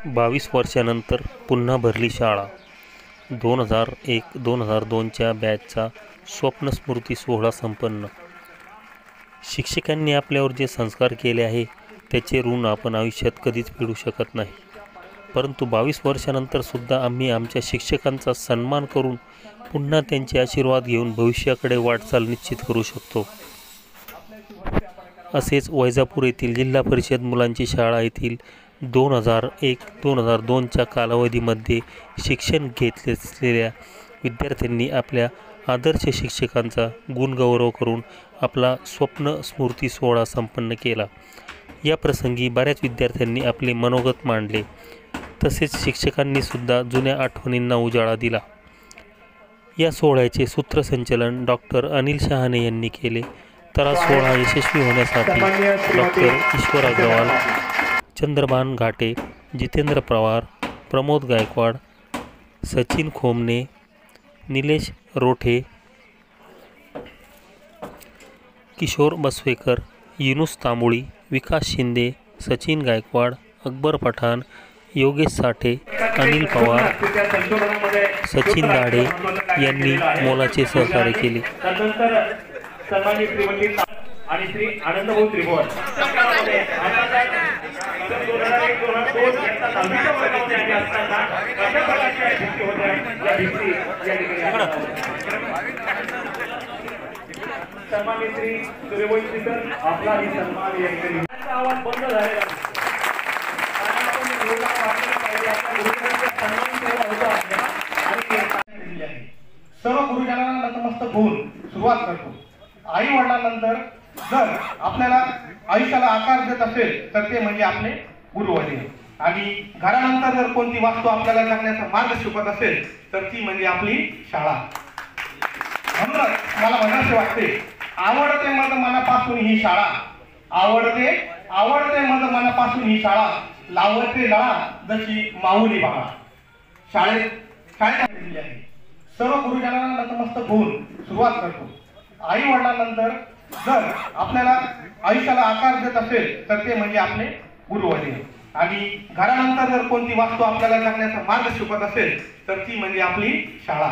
22 वर्षानंतर पुन्हा भरली शाळा. 2001-2002च्या बॅचचा स्वप्नस्मृती सोहळा संपन्न. शिक्षकांनी आपल्यावर जे संस्कार केले आहे त्याचे ऋण आपण आयुष्यात कधीच फेडू शकत नाही. परंतु 22 वर्षानंतरसुद्धा आम्ही आमच्या शिक्षकांचा सन्मान करून पुन्हा त्यांचे आशीर्वाद घेऊन भविष्याकडे वाटचाल निश्चित करू शकतो. असेच वैजापूर येथील जिल्हा परिषद मुलांची शाळा येथील 2001-2002च्या कालावधीमध्ये शिक्षण घेतले असलेल्या विद्यार्थ्यांनी आपल्या आदर्श शिक्षकांचा गुणगौरव करून आपला स्वप्न स्मृती सोहळा संपन्न केला. या प्रसंगी बऱ्याच विद्यार्थ्यांनी आपले मनोगत मांडले. तसेच शिक्षकांनीसुद्धा जुन्या आठवणींना उजाळा दिला. या सोहळ्याचे सूत्रसंचलन डॉक्टर अनिल शहाणे यांनी केले. तर हा सोहळा यशस्वी होण्यासाठी डॉक्टर ईश्वर अग्रवाल, चंद्रभान घाटे, जितेंद्र पवार, प्रमोद गायकवाड, सचिन खोमने, निलेश रोठे, किशोर बसवेकर, युनुस तांबोळी, विकास शिंदे, सचिन गायकवाड, अकबर पठाण, योगेश साठे, अनिल पवार, सचिन दाढे यांनी मोलाचे सहकार्य केले. आणि श्री आनंदभाऊ त्रिभुवन सन्मानित श्री सूर्यवंशी सर, आपला ही सन्मान या ठिकाणी आवाज बंद झालेला सर्व गुरुजनांना नतमस्तक होऊन सुरुवात करतो. आई वडिलांनंतर जर आपल्याला आयुष्याला आकार देत असेल तर ते म्हणजे आपले गुरुवडील. आणि घरानंतर जर कोणती वास्तू आपल्याला जगण्याचा मार्ग शिकवत असेल तर ती म्हणजे आपली शाळा. म्हणूनच मला म्हणायचे वाटते, आवडते मज मनापासून ही शाळा, आवडते मज मनापासून ही शाळा, लावते लळा जशी माऊली बाळा. शाळेत सर्व गुरुजनांना नतमस्तक होऊन सुरुवात करतो. आई वडिलांनंतर जर आपल्याला आयुष्याला आकार देत असेल तर ते म्हणजे आपले गुरुवडील. आणि घरानंतर जर कोणती वास्तू आपल्याला जगण्याचा मार्ग शिकवत असेल तर ती म्हणजे आपली शाळा.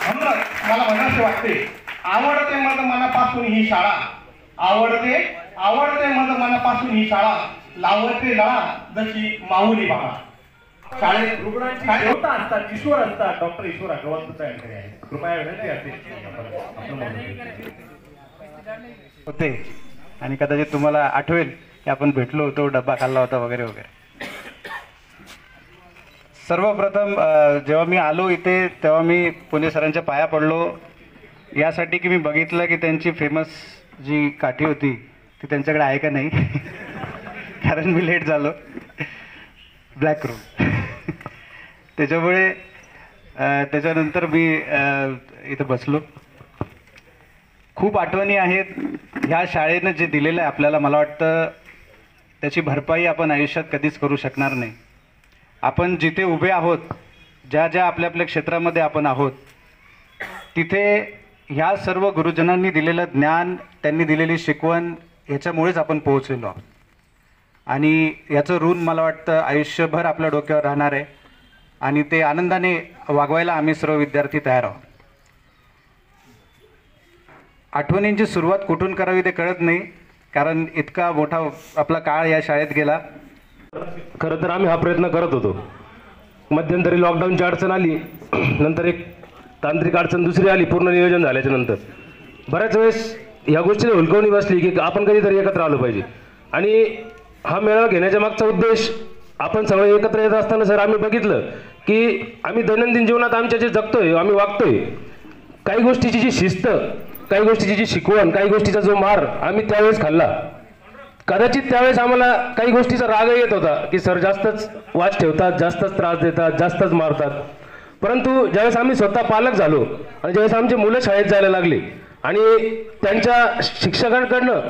म्हणूनच मला म्हणायचे वाटते, आवडते मज मनापासून ही शाळा, आवडते मज मनापासून ही शाळा, लावते लळा जशी माऊली बाळा. शाळेत रुग्णांची देवता असतात, ईश्वर असतात, डॉक्टर ईश्वर अग्रवाल तुमच्या यांकडे आहे. कृपया विनंती असते होते. आणि कदाचित तुम्हाला आठवेल की आपण भेटलो होतो, डब्बा खाल्ला होता वगैरे वगैरे. सर्वप्रथम जेव्हा मी आलो इथे तेव्हा मी पुणे सरांच्या पाया पडलो यासाठी की मी बघितलं की त्यांची फेमस जी काठी होती ती त्यांच्याकडे आहे का नाही. कारण मी लेट झालो, ब्लॅक रूम. त्याच्यामुळे त्याच्यानंतर मी इथं बसलो. खूप आठवणी आहेत ह्या शाळेनं जे दिलेलं आहे आपल्याला. मला वाटतं त्याची भरपाई आपण आयुष्यात कधीच करू शकणार नाही. आपण जिथे उभे आहोत, ज्या ज्या आपल्या आपल्या क्षेत्रामध्ये आपण आहोत, तिथे ह्या सर्व गुरुजनांनी दिलेलं ज्ञान, त्यांनी दिलेली शिकवण, ह्याच्यामुळेच आपण पोहोचलेलो आहोत. आणि याचं ऋण मला वाटतं आयुष्यभर आपल्या डोक्यावर राहणार आहे. आणि ते आनंदाने वागवायला आम्ही सर्व विद्यार्थी तयार आहोत. आठवणींची सुरुवात कुठून करावी ते कळत नाही, कारण इतका मोठा आपला काळ या शाळेत गेला. खरं तर आम्ही हा प्रयत्न करत होतो. मध्यंतरी लॉकडाऊनची अडचण आली, नंतर एक तांत्रिक अडचण दुसरी आली पूर्ण नियोजन झाल्याच्या नंतर. बऱ्याच वेळेस ह्या गोष्टीने हुलकवणी बसली की आपण कधीतरी एकत्र आलो पाहिजे. आणि हा मेळावा घेण्याच्या मागचा उद्देश, आपण सगळे एकत्र येत असताना सर आम्ही बघितलं की आम्ही दैनंदिन जीवनात आमच्या जे जगतोय, आम्ही वागतोय, काही गोष्टीची जी शिस्त, काही गोष्टीची जी शिकवण, काही गोष्टीचा जो मार आम्ही त्यावेळेस खाल्ला. कदाचित त्यावेळेस आम्हाला काही गोष्टीचा राग येत होता की सर जास्तच वाच ठेवतात, जास्तच त्रास देतात, जास्तच मारतात. परंतु ज्यावेळेस आम्ही स्वतः पालक झालो आणि ज्यावेळेस आमची मुलं शाळेत जायला लागली आणि त्यांच्या शिक्षकांकडनं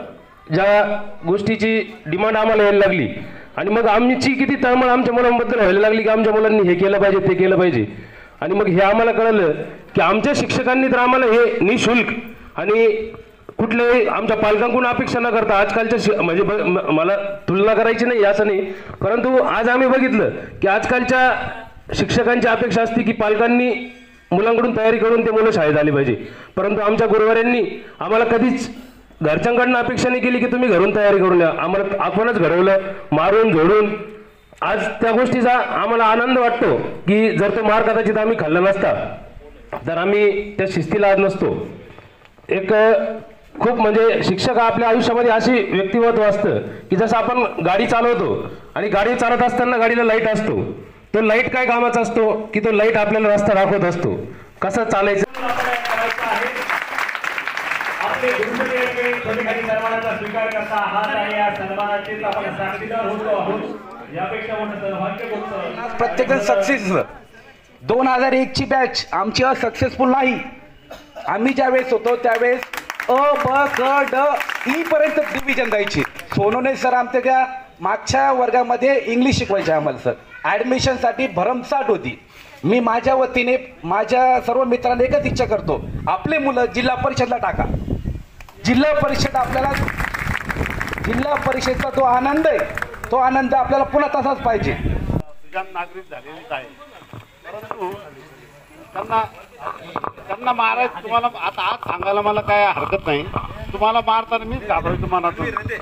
ज्या गोष्टीची डिमांड आम्हाला यायला लागली आणि मग आमची किती तळमळ आमच्या मुलांबद्दल व्हायला लागली की आमच्या मुलांनी हे केलं पाहिजे, ते केलं पाहिजे. आणि मग हे आम्हाला कळलं की आमच्या शिक्षकांनी तर आम्हाला हे निशुल्क आणि कुठल्याही आमच्या पालकांकडून अपेक्षा न करता आजकालच्या म्हणजे मला तुलना करायची नाही असं नाही, परंतु आज आम्ही बघितलं की आजकालच्या शिक्षकांची अपेक्षा असते की पालकांनी मुलांकडून तयारी करून ते मुलं शाळेत आली पाहिजे, परंतु आमच्या गुरुवारांनी आम्हाला कधीच घरच्यांकडनं अपेक्षा नाही केली की तुम्ही घरून तयारी करून या. आम्हाला आपणच घडवलं मारून झोडून. आज त्या गोष्टीचा आम्हाला आनंद वाटतो की जर तो मार कदाचित आम्ही खाल्ला नसता तर आम्ही त्या शिस्तीला आज नसतो. एक खूप म्हणजे शिक्षक आपल्या आयुष्यामध्ये अशी व्यक्तिमत्व असतं की जसं आपण गाडी चालवतो आणि गाडी चालत असताना गाडीला लाईट असतो, तो लाईट काय कामाचा असतो की तो लाईट आपल्याला रस्ता दाखवत असतो कसं चालायचं. आपले सन्मानाचा स्वीकार करता आहात आणि या सन्मानाचेच आपण साक्षीदार होतो आहोत. यापेक्षा मोठं सौभाग्य कोणतं? प्रत्येकजण सक्सेस. 2001ची बॅच आमची सक्सेसफुल नाही. आम्ही ज्यावेळेस होतो त्यावेळेस अ ब क ड ई पर्यंत डिव्हिजन द्यायची. सोनवणे सर आमच्या मागच्या वर्गामध्ये इंग्लिश शिकवायचे आम्हाला सर. ॲडमिशनसाठी भरमसाठ होती. मी माझ्या वतीने माझ्या सर्व मित्रांना एकच इच्छा करतो, आपले मुलं जिल्हा परिषदला टाका. जिल्हा परिषद आपल्याला जिल्हा परिषदचा जो आनंद आहे तो आनंद आपल्याला पुन्हा तसाच पाहिजे. नागरिक झालेलीच आहे, परंतु त्यांना मारायचं तुम्हाला आता आज सांगायला मला काय हरकत नाही. तुम्हाला मारताना मीच घाबरायचो मनातून, म्हणजे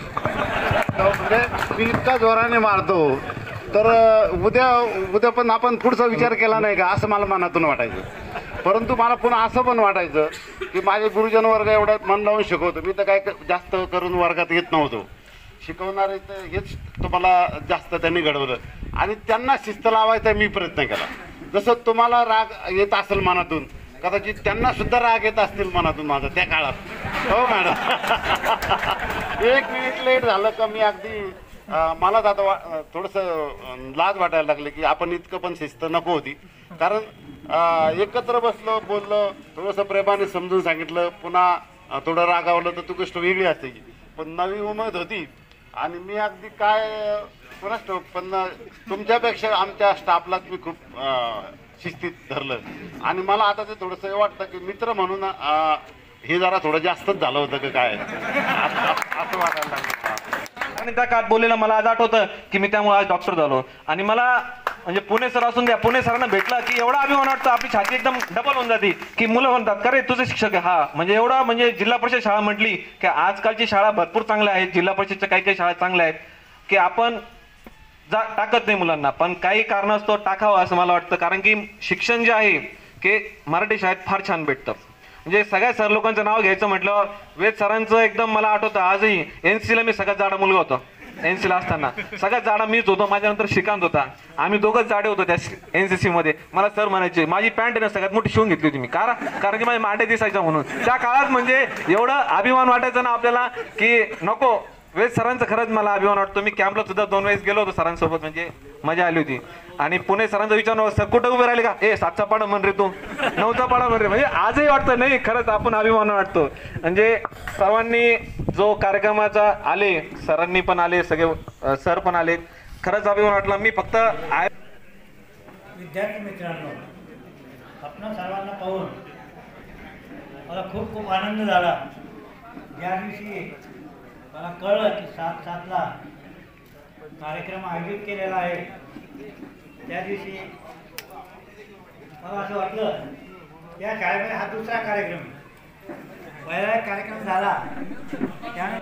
मी इतका जोराने मारतो तर उद्या पण आपण पुढचा विचार केला नाही का असं मला मनातून वाटायचं. परंतु मला पुन्हा असं पण वाटायचं की माझे गुरुजन वर्ग एवढं मन लावून शिकवतो. मी तर काय जास्त करून वर्गात येत नव्हतो. शिकवणारे तर हेच तुम्हाला जास्त त्यांनी घडवलं आणि त्यांना शिस्त लावायचा मी प्रयत्न केला. जसं तुम्हाला राग येत असेल मनातून, कदाचित त्यांना सुद्धा राग येत असतील मनातून माझा त्या काळात. हो मॅडम, 1 मिनिट लेट झालं का मी अगदी मला आता थोडंसं लाज वाटायला लागले की आपण इतकं पण शिस्त नको होती. कारण एकत्र बसलो, बोललो, थोडंसं प्रेमाने समजून सांगितलं, पुन्हा थोडं रागावलं तर ती गोष्ट वेगळी असते. पण नवी उमद होती आणि मी अगदी काय कोणाच ठाऊक, पण तुमच्यापेक्षा आमच्या स्टाफलाच मी खूप शिस्तीत धरलं. आणि मला आता ते थोडंसं वाटतं की मित्र म्हणून हे जरा थोडं जास्तच झालं होतं का काय असं वाटायला लागलं. आणि त्या काळात बोललेलं मला आज आठवतं की मी त्यामुळे आज डॉक्टर झालो. आणि मला म्हणजे पुणे सर असून द्या, पुणे सरांना भेटला की एवढा अभिमान वाटतो, आपली छाती एकदम डबल होऊन जाते की मुलं म्हणतात का रे तुझे शिक्षक आहे. हा म्हणजे एवढा म्हणजे जिल्हा परिषद शाळा म्हटली की आजकालची शाळा भरपूर चांगल्या आहेत, जिल्हा परिषदच्या काही काही शाळा चांगल्या आहेत की आपण टाकत नाही मुलांना, पण काही कारणास्तव टाकावं असं मला वाटतं. कारण की शिक्षण जे आहे की मराठी शाळेत फार छान भेटतं. म्हणजे सगळ्या सर लोकांचं नाव घ्यायचं म्हटलं, वेद सरांचं एकदम मला आठवतं आजही. NC ला मी सगळ्यात जाडा मुलगा होतो. NC ला असताना सगळ्यात जाडा मीच होतो, माझ्यानंतर श्रीकांत होता. आम्ही दोघंच जाडे होतो त्या NCC मध्ये. मला सर म्हणायचे, माझी पॅन्ट ना सगळ्यात मोठी शिवून घेतली होती मी, कारण की माझे मांडे दिसायचा म्हणून. त्या काळात म्हणजे एवढं अभिमान वाटायचा ना आपल्याला की नको. वेद सरांचं खरंच मला अभिमान वाटतो. मी कॅम्पला सुद्धा 2 वेळेस गेलो होतो सरांसोबत, म्हणजे मजा आली होती. आणि पुणे सरांचं विचारलं, सर कुठं उभे राहिले का, 7चा पाडा म्हण रे तू, 9चा पाडा म्हण रे. म्हणजे आजही वाटतं नाही खरंच आपण अभिमान वाटतो. म्हणजे सर्वांनी जो कार्यक्रमाचा आले, सरांनी पण आले, सगळे सर पण आले, खरंच अभिमान वाटला. मी फक्त विद्यार्थी मित्रांनो, आपण सर्वांना पाहून मला खूप खूप आनंद झाला. ज्या दिवशी मला कळलं की 7/7ला कार्यक्रम आयोजित केलेला आहे, त्या दिवशी मला असं वाटलं त्या शाळेमध्ये हा दुसरा कार्यक्रम आहे. पहिला कार्यक्रम झाला त्याने